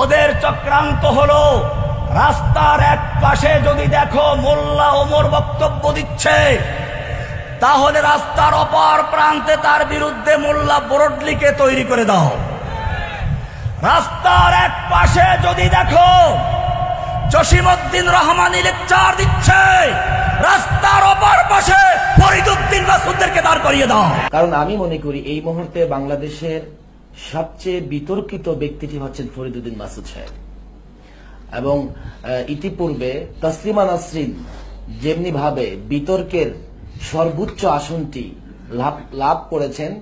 ওদের চক্রান্ত হলো রাস্তার এক পাশে যদি দেখো মোল্লা ওমর বক্তব্য দিচ্ছে, তাহলে রাস্তার অপর প্রান্তে তার বিরুদ্ধে মোল্লা বরডলিকে তৈরি করে দাও। রাস্তার এক পাশে যদি দেখো জসিমউদ্দিন রহমানী লেকচার দিচ্ছে, রাস্তার অপর পাশে ফরিদউদ্দিন মাসুদদেরকে দাঁড় করিয়ে দাও। কারণ আমি মনে করি এই মুহূর্তে বাংলাদেশের সবচেয়ে বিতর্কিত ব্যক্তিটি হচ্ছেন ফরিদউদ্দিন মাসুদ সাহেব। এবং ইতিপূর্বে তসলিমা নাসরিন যেমনি ভাবে বিতর্কের সর্বোচ্চ আসনটি লাভ করেছেন,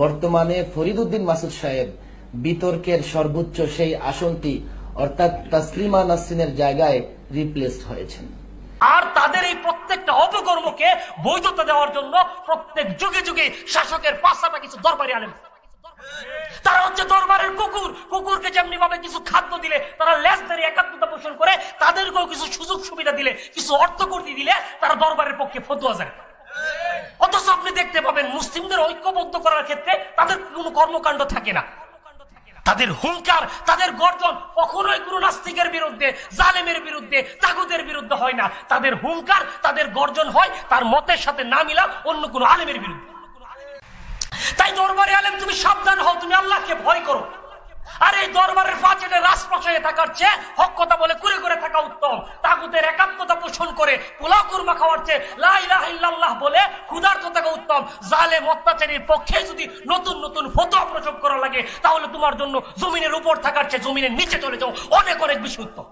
বর্তমানে ফরিদউদ্দিন মাসুদ সাহেব বিতর্কের সর্বোচ্চ সেই আসনটি অর্থাৎ তসলিমা নাসরিনের জায়গায় রিপ্লেসড হয়েছেন। আর তাদের এই প্রত্যেকটা অপকর্মকে বৈধতা দেওয়ার জন্য প্রত্যেক যুগে যুগে শাসকের পাশাপাশি কিছু দরবারি আলেম, তারা হচ্ছে দরবারের কুকুর। কুকুরকে যেমনি ভাবে কিছু খাদ্য দিলে তারা লেজ ধরে একাত্মতা পোষণ করে, তাদেরকেও কিছু সুযোগ সুবিধা দিলে, কিছু অর্থ করতে দিলে তারা দরবারের পক্ষে ফতোয়া যায়। অথচ আপনি দেখতে পাবেন মুসলিমদের ঐক্যবদ্ধ করার ক্ষেত্রে তাদের কোনো কর্মকাণ্ড থাকে না। তাদের হুঙ্কার, তাদের গর্জন কখনোই কোনো নাস্তিকের বিরুদ্ধে, জালেমের বিরুদ্ধে, তাগুতের বিরুদ্ধে হয় না। তাদের হুঙ্কার, তাদের গর্জন হয় তার মতের সাথে না মিলা অন্য কোনো আলেমের বিরুদ্ধে। তাই দরবারে আলেম তুমি সাবধান হও, তুমি আল্লাহকে ভয় করো। আর এই দরবারের ফাঁচেটে রাজপ্রাসাদে থাকার চেয়ে হক কথা বলে ঘুরে ঘুরে থাকা উত্তম। তাগুতের একাত্মতা পোষণ করে পোলাও কুরমা খাওয়ার চেয়ে লা ইলাহা ইল্লাল্লাহ বলে ক্ষুধার্ত থাকা উত্তম। জালেম অত্যাচারীর পক্ষে যদি নতুন নতুন ফতোয়া প্রচলন করা লাগে, তাহলে তোমার জন্য জমিনের উপর থাকার চেয়ে জমিনের নিচে চলে যাও, অনেক অনেক বেশি উত্তম।